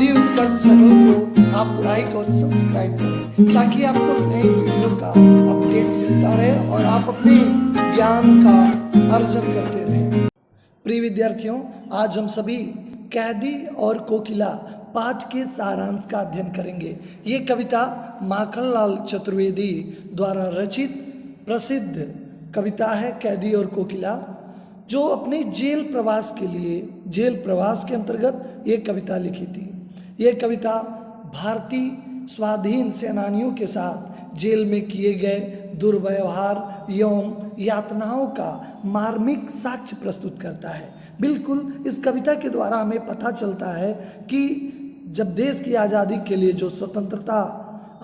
हिंदी उत्कर्ष channel को आप like और सब्सक्राइब करें ताकि आपको नई वीडियो का अपडेट मिलता रहे और आप अपने ज्ञान का अर्जन करते रहें। प्रिय विद्यार्थियों, आज हम सभी कैदी और कोकिला पाठ के सारांश का अध्ययन करेंगे। ये कविता माखनलाल चतुर्वेदी द्वारा रचित प्रसिद्ध कविता है कैदी और कोकिला, जो अपने जेल प्रवास के लिए जेल प्रवास के अंतर्गत ये कविता लिखी थी। ये कविता भारतीय स्वाधीन सेनानियों के साथ जेल में किए गए दुर्व्यवहार एवं यातनाओं का मार्मिक साक्ष्य प्रस्तुत करता है। बिल्कुल इस कविता के द्वारा हमें पता चलता है कि जब देश की आज़ादी के लिए जो स्वतंत्रता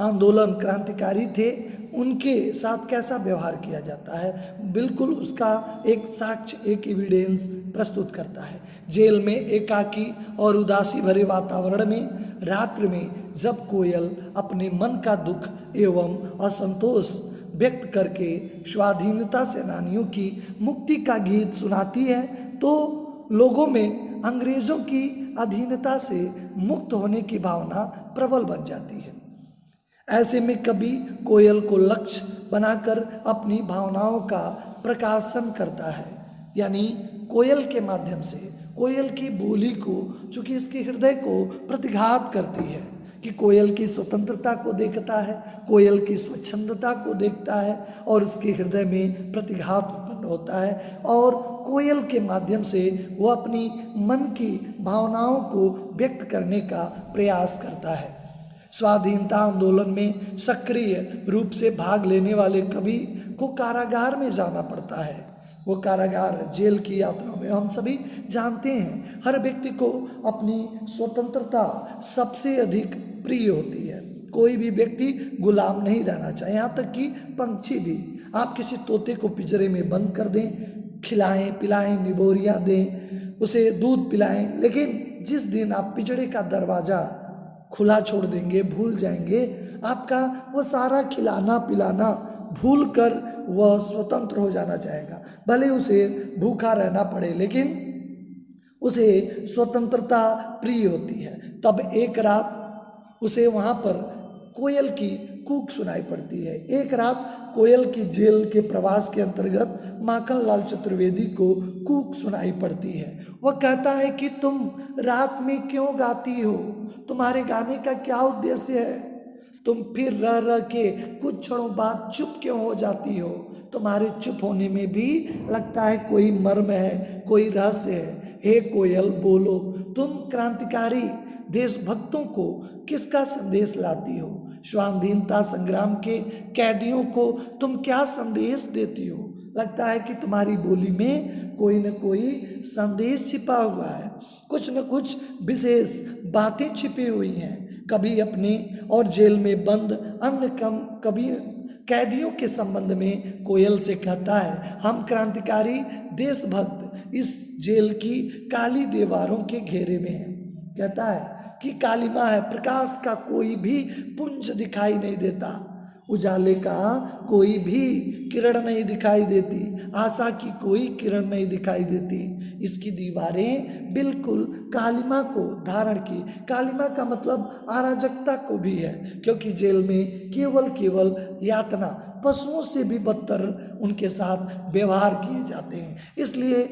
आंदोलन क्रांतिकारी थे उनके साथ कैसा व्यवहार किया जाता है, बिल्कुल उसका एक साक्ष्य, एक एविडेंस प्रस्तुत करता है। जेल में एकाकी और उदासी भरे वातावरण में रात्रि में जब कोयल अपने मन का दुख एवं असंतोष व्यक्त करके स्वाधीनता सेनानियों की मुक्ति का गीत सुनाती है तो लोगों में अंग्रेजों की अधीनता से मुक्त होने की भावना प्रबल बन जाती है। ऐसे में कवि कोयल को लक्ष्य बनाकर अपनी भावनाओं का प्रकाशन करता है, यानी कोयल के माध्यम से कोयल की बोली को, चूँकि इसके हृदय को प्रतिघात करती है कि कोयल की स्वतंत्रता को देखता है, कोयल की स्वच्छंदता को देखता है और उसके हृदय में प्रतिघात उत्पन्न होता है और कोयल के माध्यम से वो अपनी मन की भावनाओं को व्यक्त करने का प्रयास करता है। स्वाधीनता आंदोलन में सक्रिय रूप से भाग लेने वाले कवि को कारागार में जाना पड़ता है। वो कारागार जेल की यात्राओं में हम सभी जानते हैं, हर व्यक्ति को अपनी स्वतंत्रता सबसे अधिक प्रिय होती है। कोई भी व्यक्ति गुलाम नहीं रहना चाहिए, यहाँ तक कि पंछी भी। आप किसी तोते को पिंजरे में बंद कर दें, खिलाएं पिलाएं, निबोरियाँ दें, उसे दूध पिलाएं, लेकिन जिस दिन आप पिंजरे का दरवाज़ा खुला छोड़ देंगे, भूल जाएंगे, आपका वो सारा खिलाना पिलाना भूल कर वह स्वतंत्र हो जाना चाहेगा। भले उसे भूखा रहना पड़े, लेकिन उसे स्वतंत्रता प्रिय होती है। तब एक रात उसे वहाँ पर कोयल की कूक सुनाई पड़ती है। एक रात कोयल की जेल के प्रवास के अंतर्गत माखनलाल चतुर्वेदी को कूक सुनाई पड़ती है। वह कहता है कि तुम रात में क्यों गाती हो, तुम्हारे गाने का क्या उद्देश्य है, तुम फिर रह रह के कुछ क्षणों बाद चुप क्यों हो जाती हो, तुम्हारे चुप होने में भी लगता है कोई मर्म है, कोई रहस्य है। हे कोयल बोलो, तुम क्रांतिकारी देशभक्तों को किसका संदेश लाती हो, स्वाधीनता संग्राम के कैदियों को तुम क्या संदेश देती हो। लगता है कि तुम्हारी बोली में कोई न कोई संदेश छिपा हुआ है, कुछ न कुछ विशेष बातें छिपी हुई हैं। कभी अपने और जेल में बंद अन्य कभी कैदियों के संबंध में कोयल से कहता है, हम क्रांतिकारी देशभक्त इस जेल की काली दीवारों के घेरे में हैं। कहता है कि कालिमा है, प्रकाश का कोई भी पुंज दिखाई नहीं देता, उजाले का कोई भी किरण नहीं दिखाई देती, आशा की कोई किरण नहीं दिखाई देती। इसकी दीवारें बिल्कुल कालिमा को धारण की। कालिमा का मतलब अराजकता को भी है, क्योंकि जेल में केवल यातना, पशुओं से भी बदतर उनके साथ व्यवहार किए जाते हैं। इसलिए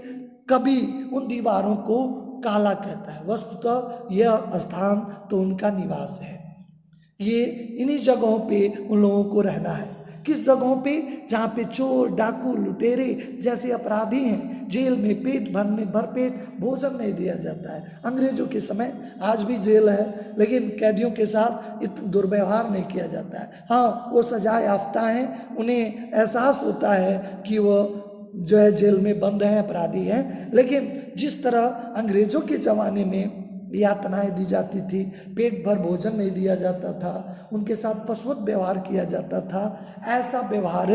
कभी उन दीवारों को काला कहता है। वस्तुतः यह स्थान तो उनका निवास है। ये इन्हीं जगहों पे उन लोगों को रहना है। किस जगहों पे? जहाँ पे चोर डाकू लुटेरे जैसे अपराधी हैं, जेल में पेट भरपेट भोजन नहीं दिया जाता है। अंग्रेजों के समय, आज भी जेल है, लेकिन कैदियों के साथ इतना दुर्व्यवहार नहीं किया जाता है। हाँ, वो सजा याफ्ता हैं, उन्हें एहसास होता है कि वो जो है जेल में बंद हैं, अपराधी हैं, लेकिन जिस तरह अंग्रेजों के ज़माने में यातनाएं दी जाती थी, पेट भर भोजन नहीं दिया जाता था, उनके साथ पशुवत व्यवहार किया जाता था, ऐसा व्यवहार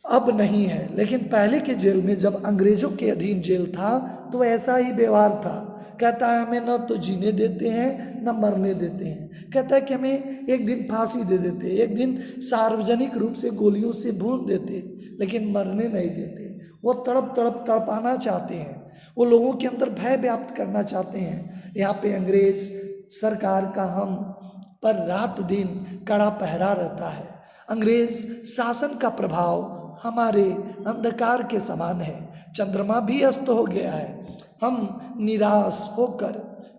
अब नहीं है। लेकिन पहले के जेल में, जब अंग्रेजों के अधीन जेल था, तो ऐसा ही व्यवहार था। कहता है हमें न तो जीने देते हैं न मरने देते हैं। कहता है कि हमें एक दिन फांसी दे देते, एक दिन सार्वजनिक रूप से गोलियों से भून देते, लेकिन मरने नहीं देते। वो तड़पाना चाहते हैं, वो लोगों के अंदर भय व्याप्त करना चाहते हैं। यहाँ पे अंग्रेज सरकार का हम पर रात दिन कड़ा पहरा रहता है। अंग्रेज शासन का प्रभाव हमारे अंधकार के समान है। चंद्रमा भी अस्त हो गया है। हम निराश होकर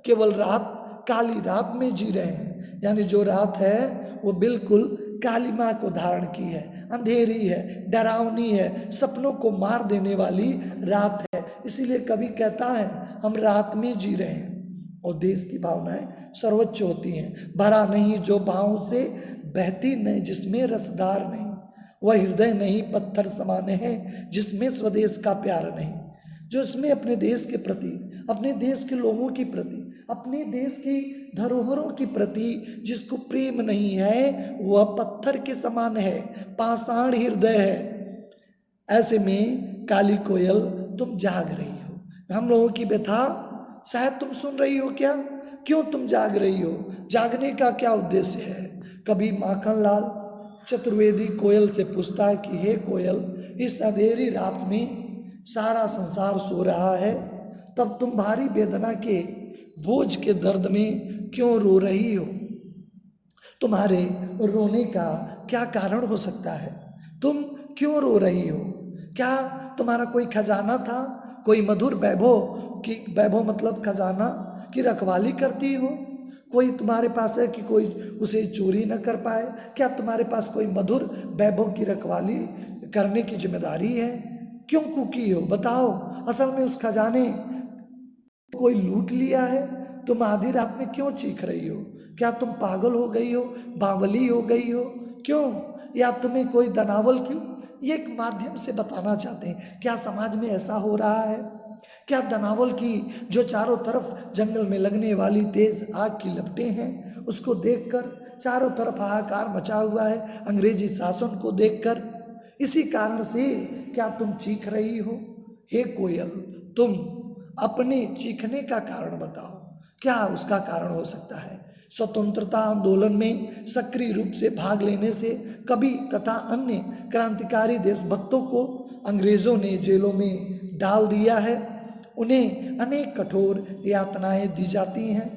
केवल रात, काली रात में जी रहे हैं। यानी जो रात है वो बिल्कुल कालिमा को धारण की है, अंधेरी है, डरावनी है, सपनों को मार देने वाली रात है। इसीलिए कवि कहता है हम रात में जी रहे हैं। और देश की भावनाएं सर्वोच्च होती हैं। भरा नहीं जो भावों से, बहती नहीं जिसमें रसदार नहीं, वह हृदय नहीं पत्थर समाने हैं जिसमें स्वदेश का प्यार नहीं। जो इसमें अपने देश के प्रति, अपने देश के लोगों के प्रति, अपने देश की धरोहरों के प्रति जिसको प्रेम नहीं है, वह पत्थर के समान है, पाषाण हृदय है। ऐसे में काली कोयल तुम जाग रही हो। हम लोगों की व्यथा शायद तुम सुन रही हो क्या? क्यों तुम जाग रही हो? जागने का क्या उद्देश्य है? कभी माखनलाल चतुर्वेदी कोयल से पूछता है कि हे कोयल, इस अंधेरी रात में सारा संसार सो रहा है, तब तुम भारी वेदना के बोझ के दर्द में क्यों रो रही हो? तुम्हारे रोने का क्या कारण हो सकता है? तुम क्यों रो रही हो? क्या तुम्हारा कोई खजाना था? कोई मधुर वैभव मतलब खजाना की रखवाली करती हो? कोई तुम्हारे पास है कि कोई उसे चोरी न कर पाए? क्या तुम्हारे पास कोई मधुर वैभव की रखवाली करने की जिम्मेदारी है? क्यों कुकी हो? बताओ। असल में उस खजाने कोई लूट लिया है? तुम आधी रात में क्यों चीख रही हो? क्या तुम पागल हो गई हो, बावली हो गई हो? क्यों? या तुम्हें कोई दनावल क्यों? ये एक माध्यम से बताना चाहते हैं। क्या समाज में ऐसा हो रहा है? क्या दनावल की जो चारों तरफ जंगल में लगने वाली तेज आग की लपटें हैं, उसको देखकर चारों तरफ हाहाकार मचा हुआ है, अंग्रेजी शासन को देखकर? इसी कारण से क्या तुम चीख रही हो? हे कोयल, तुम अपने चीखने का कारण बताओ। क्या उसका कारण हो सकता है? स्वतंत्रता आंदोलन में सक्रिय रूप से भाग लेने से कवि तथा अन्य क्रांतिकारी देशभक्तों को अंग्रेजों ने जेलों में डाल दिया है। उन्हें अनेक कठोर यातनाएं दी जाती हैं,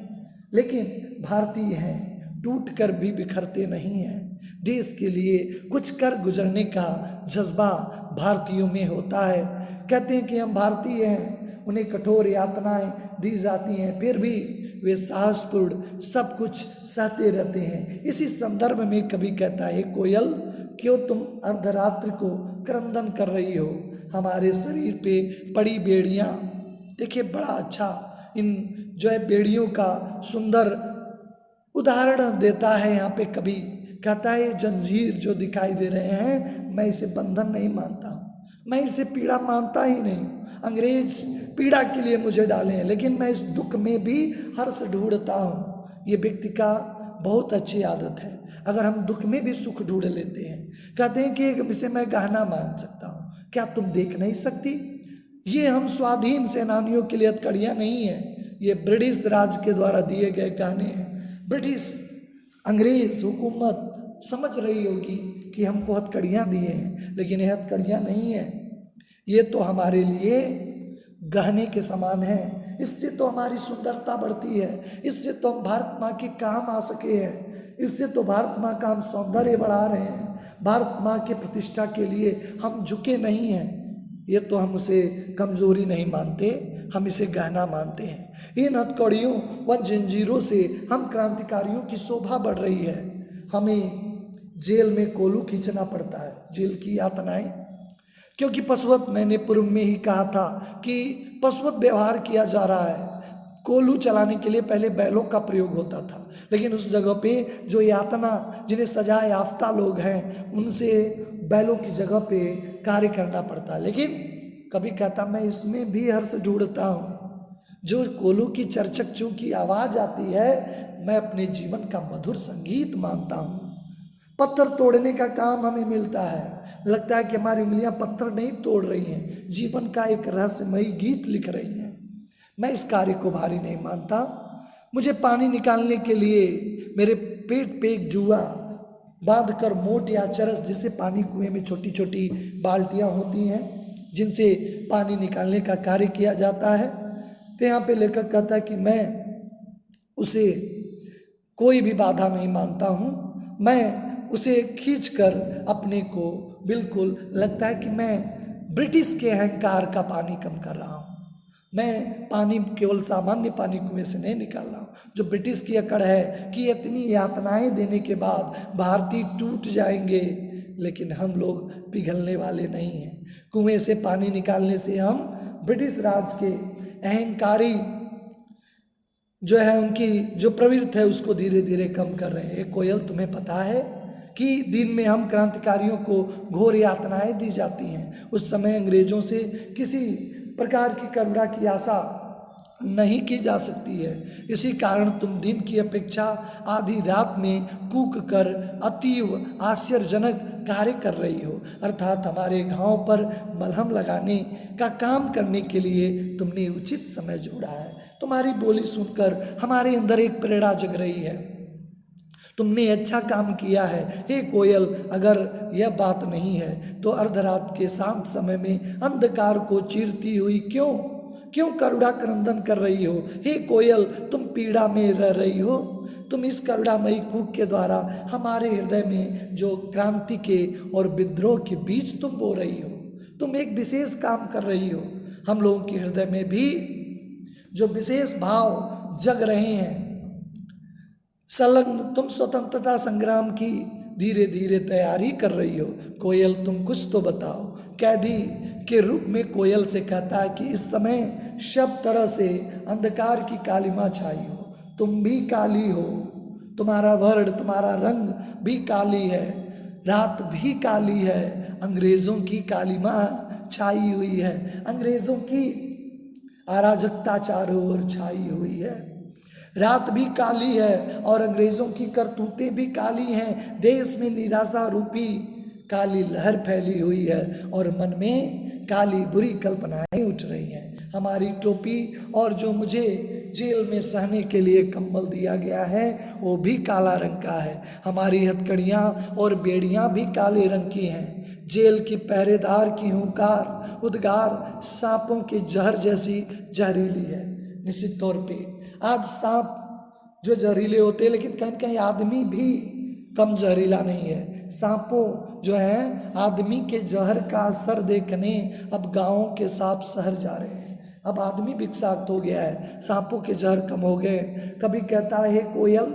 लेकिन भारतीय हैं, टूट कर भी बिखरते नहीं हैं। देश के लिए कुछ कर गुजरने का जज्बा भारतीयों में होता है। कहते हैं कि हम भारतीय हैं, उन्हें कठोर यातनाएं दी जाती हैं, फिर भी वे साहसपूर्ण सब कुछ सहते रहते हैं। इसी संदर्भ में कवि कहता है, कोयल क्यों तुम अर्धरात्रि को क्रंदन कर रही हो? हमारे शरीर पे पड़ी बेड़ियां, देखिए बड़ा अच्छा इन जो है बेड़ियों का सुंदर उदाहरण देता है यहाँ पे कवि। कहता है ये जंजीर जो दिखाई दे रहे हैं, मैं इसे बंधन नहीं मानता हूँ, मैं इसे पीड़ा मानता ही नहीं। अंग्रेज पीड़ा के लिए मुझे डाले हैं, लेकिन मैं इस दुख में भी हर्ष ढूंढता हूँ। ये व्यक्ति का बहुत अच्छी आदत है। अगर हम दुख में भी सुख ढूंढ लेते हैं, कहते हैं कि इसे मैं गहना मान सकता हूँ। क्या तुम देख नहीं सकती? ये हम स्वाधीन सेनानियों के लिए हथकड़ियाँ नहीं है, ये ब्रिटिश राज के द्वारा दिए गए गहने हैं। ब्रिटिश अंग्रेज हुकूमत समझ रही होगी कि हमको हथकड़ियाँ दिए हैं, लेकिन ये हथकड़ियाँ नहीं है, ये तो हमारे लिए गहने के समान है। इससे तो हमारी सुंदरता बढ़ती है, इससे तो हम भारत माँ के काम आ सके हैं, इससे तो भारत माँ का हम सौंदर्य बढ़ा रहे हैं। भारत माँ के प्रतिष्ठा के लिए हम झुके नहीं हैं। ये तो हम उसे कमजोरी नहीं मानते, हम इसे गहना मानते हैं। इन हथकड़ियों व जंजीरों से हम क्रांतिकारियों की शोभा बढ़ रही है। हमें जेल में कोलू खींचना पड़ता है, जेल की यातनाएं, क्योंकि पशुवत, मैंने पूर्व में ही कहा था कि पशुवत व्यवहार किया जा रहा है। कोलू चलाने के लिए पहले बैलों का प्रयोग होता था, लेकिन उस जगह पे जो यातना, जिन्हें सजा याफ्ता लोग हैं, उनसे बैलों की जगह पे कार्य करना पड़ता। लेकिन कभी कहता मैं इसमें भी हर्ष ढूंढता हूँ। जो कोलू की चरचकचू की आवाज़ आती है, मैं अपने जीवन का मधुर संगीत मानता हूँ। पत्थर तोड़ने का काम हमें मिलता है, लगता है कि हमारी उंगलियां पत्थर नहीं तोड़ रही हैं, जीवन का एक रहस्यमयी गीत लिख रही हैं। मैं इस कार्य को भारी नहीं मानता। मुझे पानी निकालने के लिए मेरे पेट पे एक जुआ बांध कर मोट या चरस, जिससे पानी कुएं में छोटी छोटी बाल्टियां होती हैं जिनसे पानी निकालने का कार्य किया जाता है, तो यहाँ पे लेखक कहता है कि मैं उसे कोई भी बाधा नहीं मानता हूँ। मैं उसे खींचकर अपने को बिल्कुल लगता है कि मैं ब्रिटिश के अहंकार का पानी कम कर रहा हूँ। मैं पानी केवल सामान्य पानी कुएं से नहीं निकाल रहा हूँ। जो ब्रिटिश की अकड़ है कि इतनी यातनाएं देने के बाद भारतीय टूट जाएंगे, लेकिन हम लोग पिघलने वाले नहीं हैं। कुएं से पानी निकालने से हम ब्रिटिश राज के अहंकारी जो है उनकी जो प्रवृत्ति है उसको धीरे धीरे कम कर रहे हैं। कोयल, तुम्हें पता है कि दिन में हम क्रांतिकारियों को घोर यातनाएं दी जाती हैं। उस समय अंग्रेजों से किसी प्रकार की करुणा की आशा नहीं की जा सकती है। इसी कारण तुम दिन की अपेक्षा आधी रात में कूक कर अतीव आश्चर्यजनक कार्य कर रही हो। अर्थात हमारे घाव पर मलहम लगाने का काम करने के लिए तुमने उचित समय जोड़ा है। तुम्हारी बोली सुनकर हमारे अंदर एक प्रेरणा जग रही है। तुमने अच्छा काम किया है। हे कोयल, अगर यह बात नहीं है तो अर्धरात के शांत समय में अंधकार को चीरती हुई क्यों करुणा क्रंदन कर रही हो? हे कोयल, तुम पीड़ा में रह रही हो। तुम इस करुणामयी कूक के द्वारा हमारे हृदय में जो क्रांति के और विद्रोह के बीज तुम बो रही हो। तुम एक विशेष काम कर रही हो। हम लोगों के हृदय में भी जो विशेष भाव जग रहे हैं, संलग्न तुम स्वतंत्रता संग्राम की धीरे धीरे तैयारी कर रही हो। कोयल, तुम कुछ तो बताओ। कैदी के रूप में कोयल से कहता है कि इस समय सब तरह से अंधकार की कालिमा छाई हो। तुम भी काली हो, तुम्हारा वर्ण, तुम्हारा रंग भी काली है, रात भी काली है, अंग्रेजों की कालिमा छाई हुई है, अंग्रेजों की अराजकता चारों ओर छाई हुई है। रात भी काली है और अंग्रेजों की करतूतें भी काली हैं। देश में निराशा रूपी काली लहर फैली हुई है और मन में काली बुरी कल्पनाएं उठ रही हैं। हमारी टोपी और जो मुझे जेल में सहने के लिए कंबल दिया गया है वो भी काला रंग का है। हमारी हथकड़ियाँ और बेड़ियाँ भी काले रंग की हैं। जेल की पहरेदार की हुंकार उद्गार सांपों के जहर जैसी जहरीली है। निश्चित तौर पे आज सांप जो जहरीले होते हैं, लेकिन कहीं कहीं आदमी भी कम जहरीला नहीं है। सांपों जो है आदमी के जहर का असर देखने अब गांवों के सांप शहर जा रहे हैं। अब आदमी विषाक्त हो गया है, सांपों के जहर कम हो गए। कभी कहता है कोयल,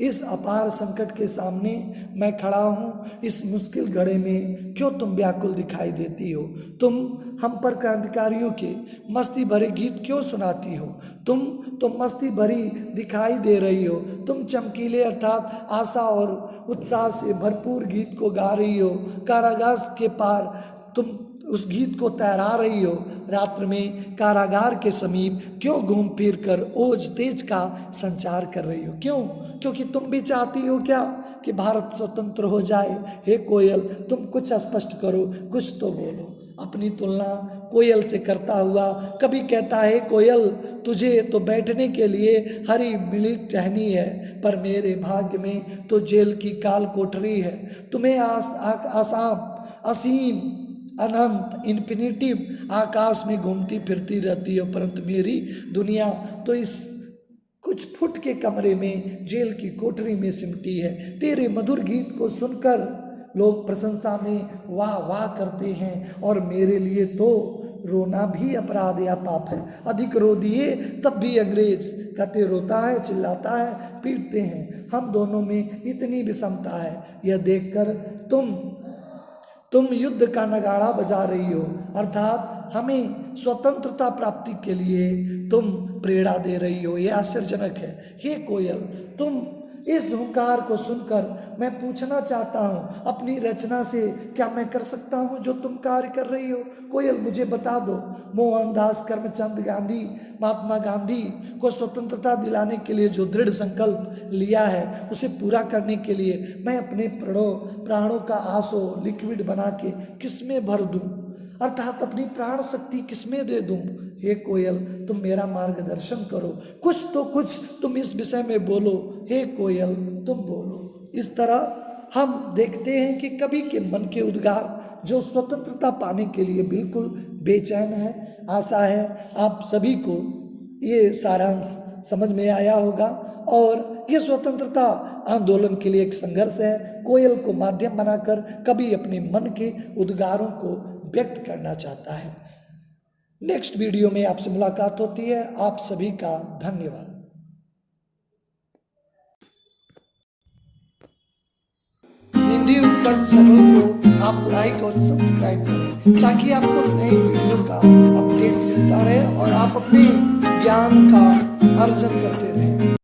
इस अपार संकट के सामने मैं खड़ा हूँ, इस मुश्किल घड़े में क्यों तुम व्याकुल दिखाई देती हो? तुम हम पर क्रांतिकारियों के मस्ती भरे गीत क्यों सुनाती हो? तुम मस्ती भरी दिखाई दे रही हो। तुम चमकीले अर्थात आशा और उत्साह से भरपूर गीत को गा रही हो। कारागार के पार तुम उस गीत को तैरा रही हो। रात्र में कारागार के समीप क्यों घूम फिर कर ओज तेज का संचार कर रही हो? क्यों? क्योंकि तुम भी चाहती हो क्या कि भारत स्वतंत्र हो जाए? हे कोयल, तुम कुछ स्पष्ट करो, कुछ तो बोलो। अपनी तुलना कोयल से करता हुआ कभी कहता है, कोयल, तुझे तो बैठने के लिए हरी मिली टहनी है, पर मेरे भाग्य में तो जेल की काल कोठरी है। तुम्हें आसाम असीम अनंत इन्फिनिटिव आकाश में घूमती फिरती रहती हो, परंतु मेरी दुनिया तो इस कुछ फुट के कमरे में जेल की कोठरी में सिमटी है। तेरे मधुर गीत को सुनकर लोग प्रशंसा में वाह वाह करते हैं और मेरे लिए तो रोना भी अपराध या पाप है। अधिक रो दिए तब भी अंग्रेज कहते रोता है, चिल्लाता है, पीटते हैं। हम दोनों में इतनी विषमता है, यह देखकर तुम युद्ध का नगाड़ा बजा रही हो, अर्थात हमें स्वतंत्रता प्राप्ति के लिए तुम प्रेरणा दे रही हो। यह आश्चर्यजनक है। हे कोयल, तुम इस हुंकार को सुनकर मैं पूछना चाहता हूँ, अपनी रचना से क्या मैं कर सकता हूँ जो तुम कार्य कर रही हो? कोयल, मुझे बता दो। मोहनदास करमचंद गांधी, महात्मा गांधी को स्वतंत्रता दिलाने के लिए जो दृढ़ संकल्प लिया है, उसे पूरा करने के लिए मैं अपने प्राणों का आंसू लिक्विड बना के किसमें भर दूं, अर्थात अपनी प्राण शक्ति किसमें दे दूं? हे कोयल, तुम मेरा मार्गदर्शन करो, कुछ तुम इस विषय में बोलो। हे कोयल, तुम बोलो। इस तरह हम देखते हैं कि कवि के मन के उद्गार जो स्वतंत्रता पाने के लिए बिल्कुल बेचैन है। आशा है आप सभी को ये सारांश समझ में आया होगा और ये स्वतंत्रता आंदोलन के लिए एक संघर्ष है। कोयल को माध्यम बनाकर कवि अपने मन के उद्गारों को व्यक्त करना चाहता है। नेक्स्ट वीडियो में आपसे मुलाकात होती है। आप सभी का धन्यवाद। हिंदी उत्कर्ष चैनल को आप लाइक और सब्सक्राइब करें ताकि आपको नई वीडियो का अपडेट मिलता रहे और आप अपने ज्ञान का अर्जन करते रहें।